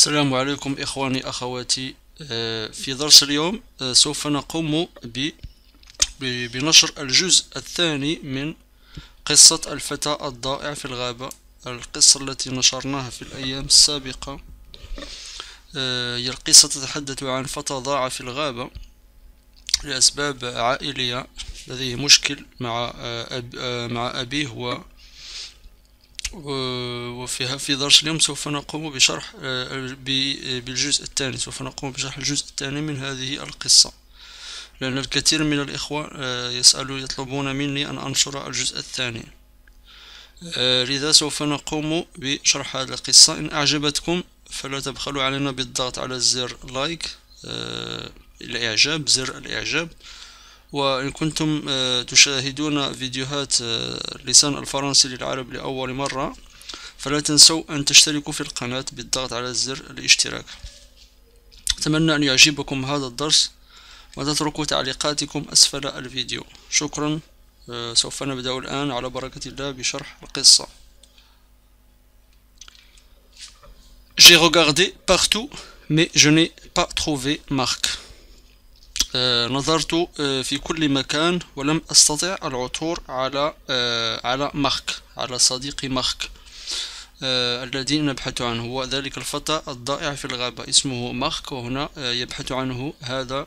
السلام عليكم إخواني أخواتي. في درس اليوم سوف نقوم بنشر الجزء الثاني من قصة الفتى الضائع في الغابة، القصة التي نشرناها في الأيام السابقة. هي القصة تتحدث عن فتى ضاع في الغابة لأسباب عائلية، لديه مشكل مع أبيه وفي درس اليوم سوف نقوم بشرح بالجزء الثاني. سوف نقوم بشرح الجزء الثاني من هذه القصة، لأن الكثير من الإخوة يطلبون مني أن أنشر الجزء الثاني، لذا سوف نقوم بشرح هذه القصة. إن أعجبتكم فلا تبخلوا علينا بالضغط على زر لايك، الإعجاب، زر الإعجاب. وإن كنتم تشاهدون فيديوهات لسان الفرنسي للعرب لأول مرة فلا تنسوا أن تشتركوا في القناة بالضغط على زر الاشتراك. أتمنى أن يعجبكم هذا الدرس وتتركوا تعليقاتكم أسفل الفيديو. شكرا. سوف نبدأ الآن على بركة الله بشرح القصة. J'ai regardé partout mais je n'ai pas trouvé Marc. نظرت في كل مكان ولم أستطع العثور على مارك، على صديقي مارك الذي نبحث عنه، هو ذلك الفتى الضائع في الغابة، اسمه مارك، وهنا يبحث عنه هذا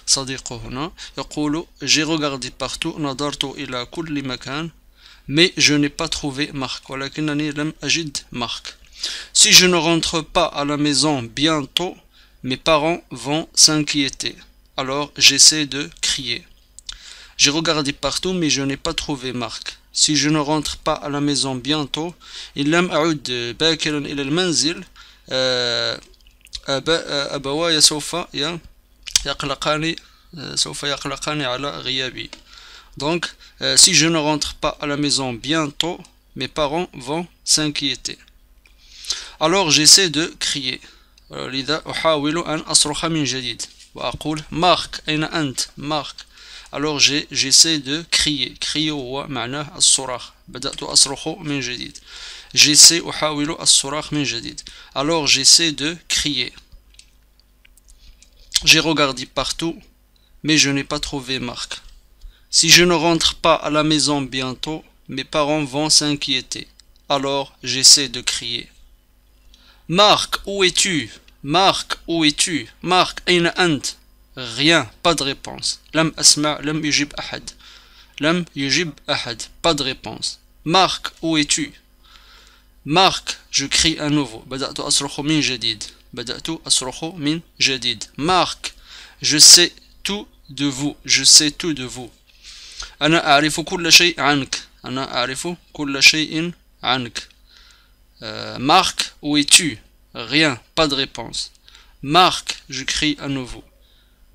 صديقه. هنا يقول j'ai regardé partout، نظرت إلى كل مكان، mais je n'ai pas trouvé Marc، ولكنني لم أجد مارك. si je ne rentre pas à la maison bientôt mes parents vont s'inquiéter. Alors j'essaie de crier. J'ai regardé partout mais je n'ai pas trouvé Marc. Si je ne rentre pas à la maison bientôt إن لم أعد باكرا إلى المنزل أبواي سوف يقلقاني على غيابي. Donc si je ne rentre pas à la maison bientôt mes parents vont s'inquiéter. Alors j'essaie de crier. لذا أحاول أن أصرخ من جديد وأقول مارك أين أنت مارك. alors j'essaie de crier. crier هو معناه الصراخ. بدأت أصرخ من جديد. j'essaie أحاول الصراخ من جديد. alors j'essaie de crier. j'ai regardé partout mais je n'ai pas trouvé Marc. si je ne rentre pas à la maison bientôt mes parents vont s'inquiéter. alors j'essaie de crier. Marc, où es-tu? Marc, où es-tu? Marc, أين أنت? Rien, pas de réponse. لم أسمع، لم يجب أحد. لم يجب أحد, pas de réponse. Marc, où es-tu? Marc, je crie à nouveau. بدأت أصرخ من جديد. بدأت أصرخ من جديد. Marc, je sais tout de vous. Je sais tout de vous. أنا أعرف كل شيء عنك. أنا أعرف كل شيء عنك. Marc, où es-tu? Rien, pas de réponse. Marc, je crie à nouveau.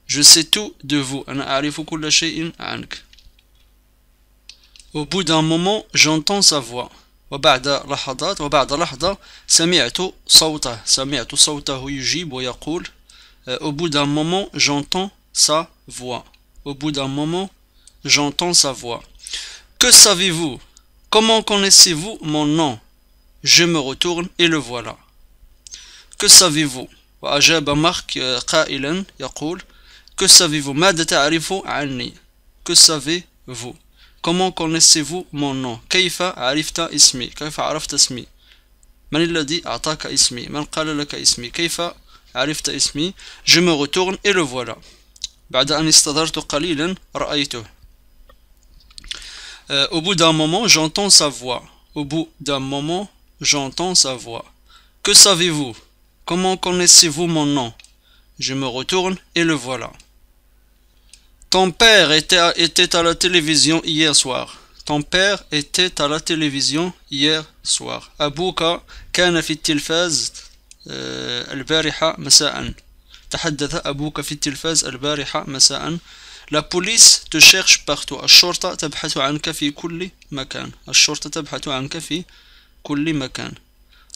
Je sais tout de vous. أنا أعرف كل شيء عنك. Au bout d'un moment, j'entends sa voix. وبعد لحظة سمعت صوته يجيب ويقول. Au bout d'un moment, j'entends sa voix. Au bout d'un moment, j'entends sa voix. Que savez-vous? Comment connaissez-vous mon nom? Je me retourne et le voilà. Que savez-vous? وأجاب مارك قائلا يقول que savez-vous? ماذا تعرف عني? que savez-vous? comment connaissez-vous mon nom? كيف عرفت اسمي؟ كيف عرفت اسمي؟ من الذي أعطاك اسمي؟ من قال لك اسمي؟ كيف عرفت اسمي؟ je me retourne et le voilà. بعد أن استدرت قليلا رأيته. au bout d'un moment j'entends sa voix. au bout d'un moment j'entends sa voix. Que savez-vous? Comment connaissez-vous mon nom? Je me retourne et le voilà. Ton père était à la télévision hier soir. Ton père était à la télévision hier soir. أبوك كان في التلفاز البارحة مساء. تحدث أبوك في التلفاز البارحة مساء. La police te cherche partout. الشرطة تبحث عنك في كل مكان. الشرطة تبحث عنك في كل مكان.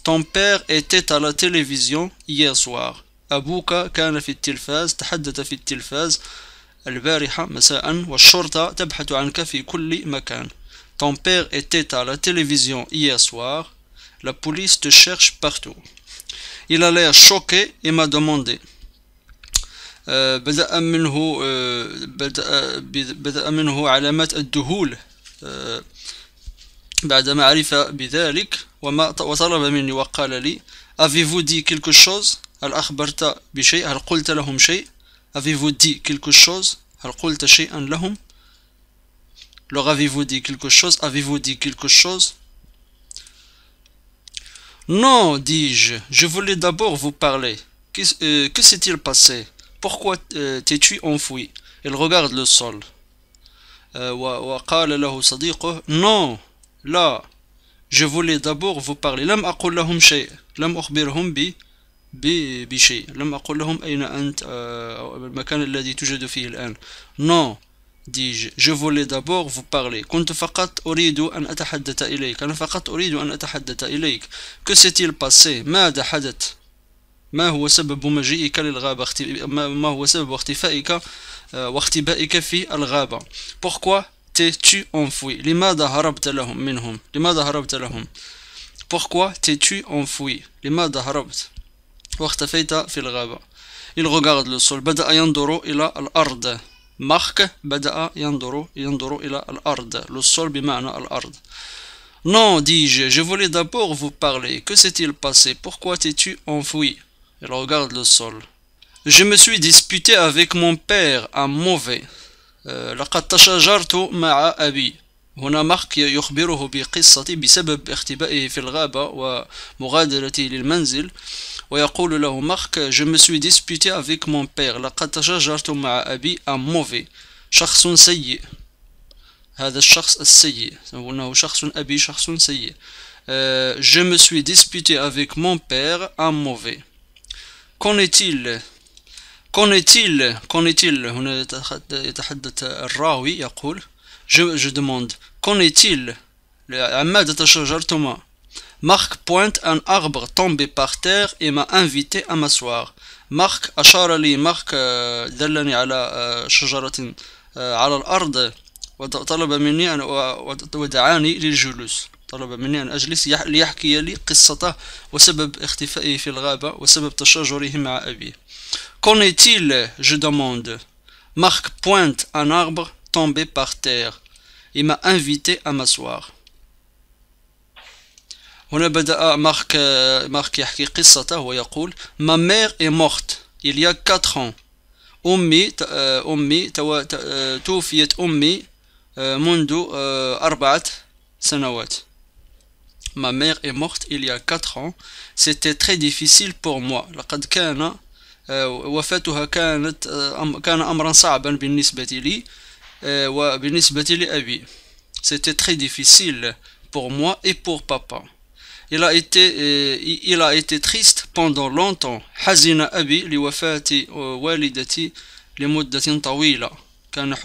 Ton père était à la télévision hier soir. أبوك كان في التلفاز، تحدث في التلفاز البارحة مساء، والشرطة تبحث عنك في كل مكان. Ton père était à la télévision hier soir. La police te cherche partout. Il a l'air choqué et m'a demandé. بدأ منه بدأ منه علامات الذهول بعدما عرف بذلك وطلب مني وقال لي Avez-vous dit quelque chose؟ هل أخبرت بشيء؟ هل قلت لهم شيء؟ Avez-vous dit quelque chose؟ هل قلت شيئا لهم؟ Leur avez-vous dit quelque chose? Avez-vous dit quelque chose? Non, dis-je, je voulais d'abord vous parler. Que s'est-il passé? Pourquoi t'es-tu enfoui? Il regarde le sol. وقال له صديقه Non, لا, je voulais d'abord vous parler. لم أقل لهم شيء. لم أخبرهم بشيء. لم أقل لهم أين أنت المكان الذي توجد فيه الآن. Non, dis-je, je voulais d'abord vous parler. كنت فقط أريد أن أتحدث إليك. أنا فقط أريد أن أتحدث إليك. Que s'est-il passé? ماذا حدث؟ ما هو سبب مجيئك للغابة؟ ما هو سبب اختفائك واختبائك في الغابة؟ Pourquoi t'es-tu enfoui? لماذا هربت لهم منهم؟ لماذا هربت لهم؟ Pourquoi t'es-tu enfoui? لماذا هربت واختفيت في الغابة؟ Il regarde le sol. بدأ ينظر إلى الأرض. Marc بدأ ينظر إلى الأرض. Le sol بمعنى الأرض. Non, dis-je, je voulais d'abord vous parler. Que s'est-il passé? Pourquoi t'es-tu enfoui? Il regarde le sol. Je me suis disputé avec mon père un mauvais. لقد تشاجرت مع أبي. هنا مارك يخبره بقصة بسبب اختبائه في الغابة ومغادرته للمنزل ويقول له مارك je me suis disputé avec mon père لقد تشاجرت مع أبي un mauvais شخص سيء. هذا الشخص السيء إنه شخص أبي شخص سيء. Je me suis disputé avec mon père un mauvais. Qu'en est-il? Qu'en est-il? Qu'en est-il? هنا يتحدث الراوي يقول je demande qu'en est-il? عماد تشاجرتما. Marc pointe un arbre tombé par terre et m'a invité à m'asseoir. Marc أشار لي مارك دلني على شجرة على الأرض وطلب مني أن ودعاني للجلوس. طلب مني أن أجلس ليحكي لي قصته وسبب اختفائه في الغابة وسبب تشاجره مع أبيه. Qu'en est-il? Je demande. Marc pointe un arbre tombé par terre et m'a invité à m'asseoir. هنا بدأ مارك يحكي قصته ويقول Ma mère est morte il y a 4 ans. أمي توفيت أمي منذ 4 سنوات. Ma mère est morte il y a 4 ans. C'était très difficile pour moi. لقد كان وفاتها كان أمرا صعبا بالنسبة لي وبالنسبة لأبي. C'était très difficile pour moi et pour papa. Il a été triste pendant longtemps. حزن أبي لوفاة والدتي لمدة طويلة. كان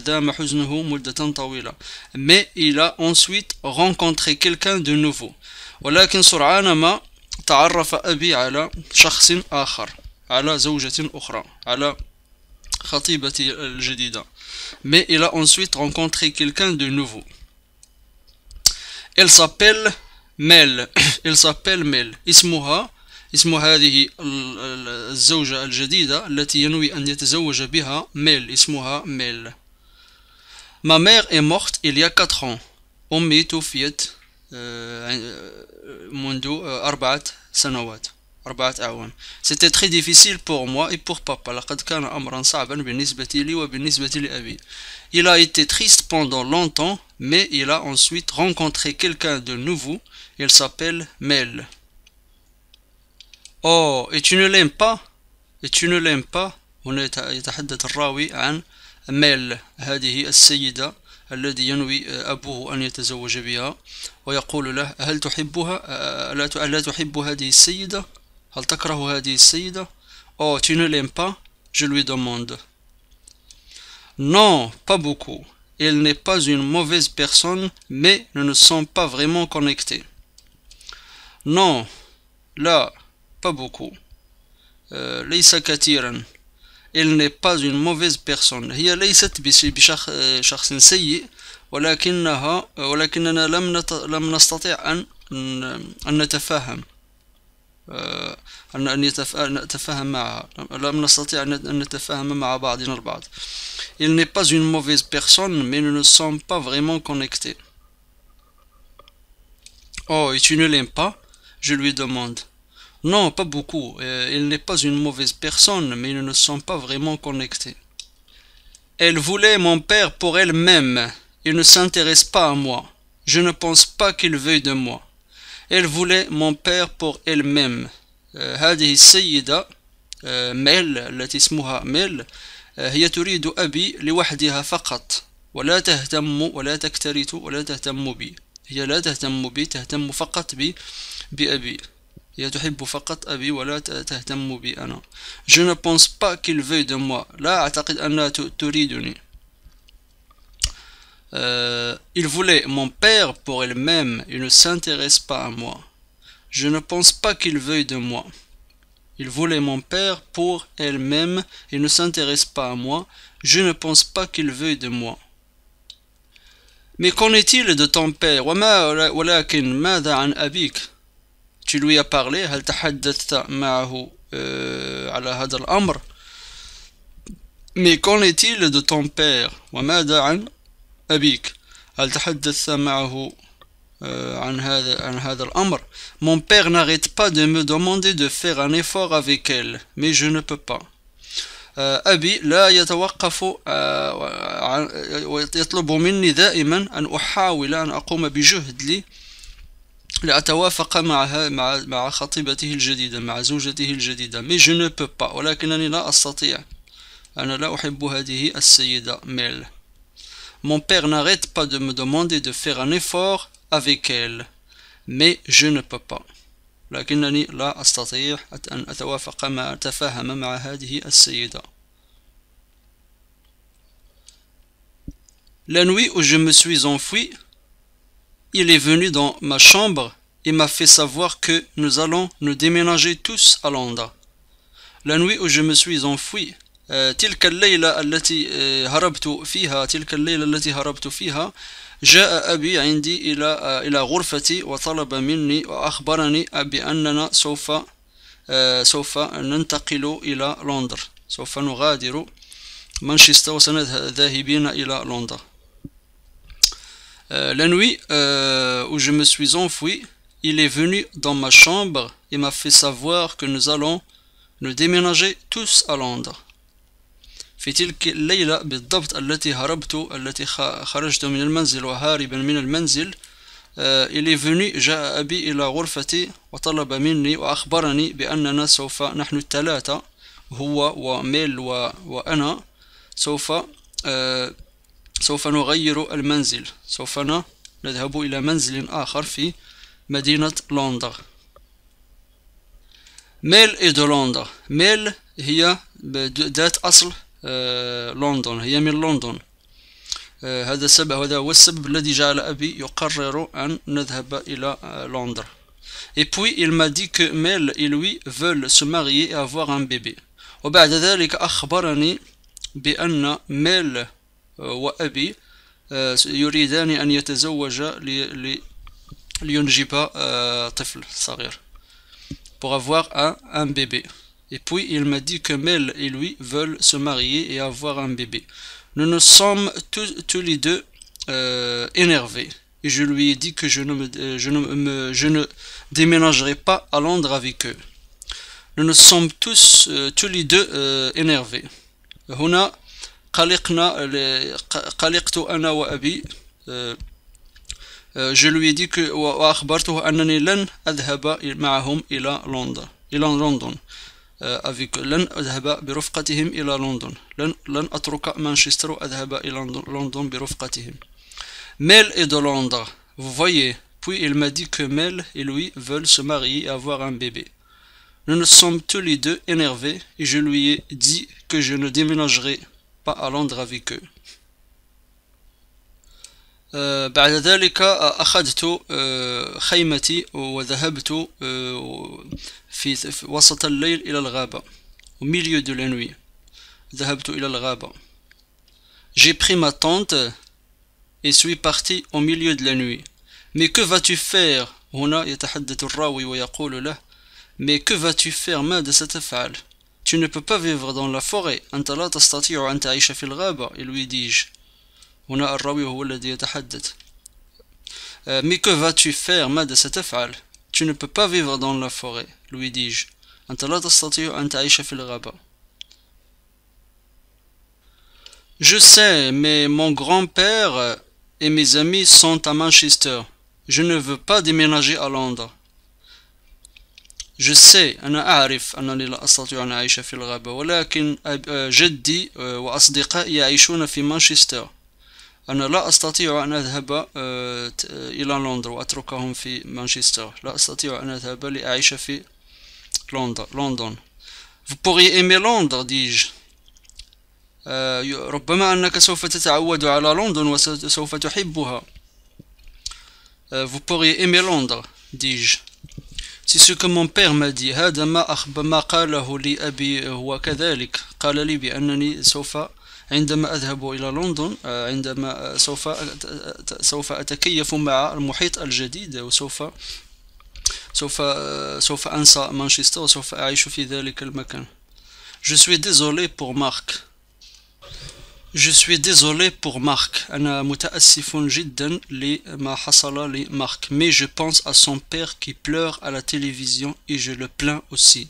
دام حزنه مدة طويلة. Mais il a ensuite rencontré quelqu'un de nouveau. ولكن سرعان ما تعرف أبي على شخص آخر. على زوجة أخرى. على خطيبتي الجديدة. Mais il a ensuite rencontré quelqu'un de nouveau. Elle s'appelle ميل. Il s'appelle ميل. اسم هذه الزوجة الجديدة التي ينوي أن يتزوج بها ميل. اسمها ميل. Ma mère est morte il y a 4 ans. أمي توفيت منذ 4 سنوات. 4 أعوام. C'était très difficile pour moi et pour papa. لقد كان أمرا صعبا بالنسبة لي وبالنسبة لأبي. Il a été triste pendant longtemps, mais il a ensuite rencontré quelqu'un de nouveau. Il s'appelle Mel. Oh, et tu ne l'aimes pas? Et tu ne l'aimes pas? هنا يتحدث الراوي عن ميل هذه السيدة الذي ينوي أبوه أن يتزوج بها ويقول له هل تحبها؟ ألا تحب هذه السيدة؟ هل تكره هذه السيدة؟ Oh, tu ne l'aimes pas? Je lui demande. Non, pas beaucoup. Elle n'est pas une mauvaise personne, mais nous ne sommes pas vraiment connectés. Non, là, pas beaucoup. ليس كثيرا. Elle n'est pas une mauvaise personne. هي ليست بشخص سيء ولكننا لم نستطيع أن نتفاهم. أن نتفاهم معها. لم نستطيع أن نتفاهم مع بعضنا البعض. Il n'est pas une mauvaise personne, mais nous ne sommes pas vraiment connectés. Oh, et tu ne l'aimes pas? Je lui demande. Non, pas beaucoup. Il n'est pas une mauvaise personne, mais nous ne sommes pas vraiment connectés. Elle voulait mon père pour elle-même. Il ne s'intéresse pas à moi. Je ne pense pas qu'il veuille de moi. Elle voulait mon père pour elle-même. هذه السيدة ميل التي اسمها ميل هي تريد أبي لوحدها فقط ولا تهتم ولا تكترث ولا تهتم بي. هي لا تهتم بي، تهتم فقط بأبي. هي تحب فقط أبي ولا تهتم بي أنا. Je ne pense pas qu'il veuille de moi. لا أعتقد أنها تريدني. Il voulait mon père pour elle-même. Il ne s'intéresse pas à moi. Je ne pense pas qu'il veuille de moi. Il voulait mon père pour elle-même. Il ne s'intéresse pas à moi. Je ne pense pas qu'il veuille de moi. Mais qu'en est-il de ton père? ولكن ماذا عن أبيك? Tu lui as parlé. هل تحدثت معه على هذا الأمر؟ Mais qu'en est-il de ton père? وماذا عن أبيك؟ هل تحدثت معه عن هذا الأمر؟ Mon père n'arrête pas de me demander de faire un effort avec elle, mais je ne peux pas. أبي لا يتوقف ويطلب مني دائما أن أحاول أن أقوم بجهد لي لأتوافق مع خطيبته الجديدة، مع زوجته الجديدة. mais je ne peux pas. ولكنني لا أستطيع. أنا لا أحب هذه السيدة ميل. Mon père n'arrête pas de me demander de faire un effort avec elle, mais je ne peux pas. لكنني لا أستطيع أن أتفاهم مع هذه السيدة. La nuit où je me suis enfui, il est venu dans ma chambre et m'a fait savoir que nous allons nous déménager tous à Londres. La nuit où je me suis enfui, تلك الليلة التي هربت فيها جاء أبي عندي إلى غرفتي وطلب مني وأخبرني بأننا سوف ننتقل إلى لندن. سوف نغادر مانشستر وسنذهبين إلى لندن. La nuit où je me suis enfui, il est venu dans ma chambre et m'a fait savoir que nous allons nous déménager tous à Londres. في تلك الليلة بالضبط التي خرجت من المنزل وهاربا من المنزل، il est venu جاء أبي إلى غرفتي وطلب مني وأخبرني بأننا نحن الثلاثة هو وميل وأنا سوف نغير المنزل. سوف نذهب إلى منزل آخر في مدينة لندن. ميل est de Londres. ميل هي ذات أصل لندن، هي من لندن. هذا هو السبب الذي جعل أبي يقرر أن نذهب إلى لندن. Et puis il m'a dit que Mel et lui veulent se marier et avoir un bébé. وبعد ذلك أخبرني بأن ميل وأبي يريدان أن يتزوجا لينجبا طفل صغير. Pour avoir un bébé. Et puis il m'a dit que Mel et lui veulent se marier et avoir un bébé. Nous nous sommes tous les deux énervés. Et je lui ai dit que je ne déménagerai pas à Londres avec eux. Nous nous sommes tous les deux énervés. هنا قلقت أنا وأبي. Je lui ai dit que وأخبرته أنني لن أذهب معهم إلى لندن. لن أذهب برفقتهم إلى لندن. لن أترك مانشستر وأذهب إلى لندن برفقتهم. Mel est de Londres, vous voyez. Puis il m'a dit que Mel et lui veulent se marier et avoir un bébé. Nous nous sommes tous les deux énervés et je lui ai dit que je ne déménagerai pas à Londres avec eux. بعد ذلك أخذت خيمتي وذهبت في وسط الليل إلى الغابة. Au milieu de la nuit ذهبت إلى الغابة. J'ai pris ma tente et suis parti au milieu de la nuit. Mais que vas-tu faire? هنا يتحدث الراوي ويقول له: Mais que vas-tu faire ماذا ستفعل? Tu ne peux pas vivre dans la forêt. أنت لا تستطيع أن تعيش في الغابة. Et lui dis-je. هنا الراوي هو الذي يتحدث. Mais que vas-tu faire ماذا ستفعل? Tu ne peux pas vivre dans la forêt. Lui dis-je. أنت لا تستطيع أن تعيش في الغابة. Je sais, mais mon grand-père et mes amis sont à Manchester. Je ne veux pas déménager à Londres. Je sais أنا أعرف أنني لا أستطيع أن أعيش في الغابة ولكن جدي وأصدقائي يعيشون في مانشستر. أنا لا أستطيع أن أذهب إلى لندن وأتركهم في مانشستر. لا أستطيع أن أذهب لأعيش في لندن. Vous pourriez aimer Londres, dis-je. ربما أنك سوف تتعود على لندن وسوف تحبها. Vous pourriez aimer Londres, dis-je. C'est ce que mon père m'a dit. هذا ما قاله لي أبي هو كذلك. قال لي بأنني عندما أذهب إلى لندن عندما سوف أتكيف مع المحيط الجديد سوف أنسى مانشستر وسوف أعيش في ذلك المكان. Je suis désolé pour Marc. Je suis désolé pour Marc. أنا متأسف جدا لما حصل لمارك. Mais je pense à son père qui pleure à la télévision et je le plains aussi.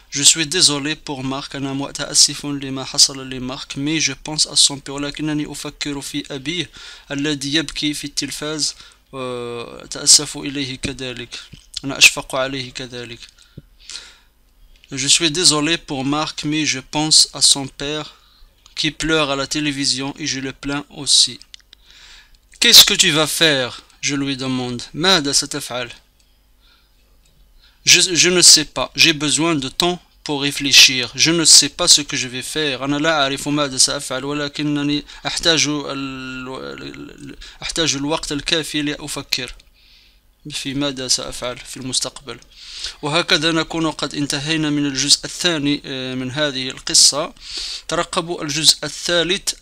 Je suis désolé pour Marc. أنا متأسف لما حصل لمارك. Mais je pense à son père. ولكنني أفكر في أبيه الذي يبكي في التلفاز. أتأسف إليه كذلك. أنا أشفق عليه كذلك. Je suis désolé pour Marc, mais je pense à son père qui pleure à la télévision et je le plains aussi. Qu'est-ce que tu vas faire? Je lui demande. ماذا ستفعل? Je ne sais pas. J'ai besoin de temps pour réfléchir. Je ne sais pas ce que je vais faire. أنا لا أعرف ماذا سأفعل ولكنني أحتاج الوقت الكافي لأفكر في ماذا سأفعل في المستقبل. وهكذا نكون قد انتهينا من الجزء الثاني من هذه القصة. ترقبوا الجزء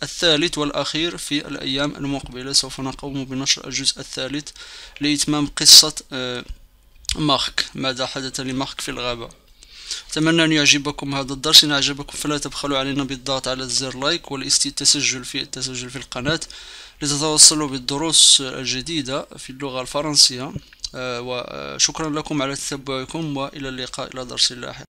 الثالث والأخير في الأيام المقبلة. سوف نقوم بنشر الجزء الثالث لإتمام قصة مارك. ماذا حدث لمارك في الغابة. أتمنى أن يعجبكم هذا الدرس. إن أعجبكم فلا تبخلوا علينا بالضغط على زر لايك والتسجل في القناة لتتوصلوا بالدروس الجديدة في اللغة الفرنسية. وشكرا لكم على تتبعكم وإلى اللقاء إلى درس لاحق.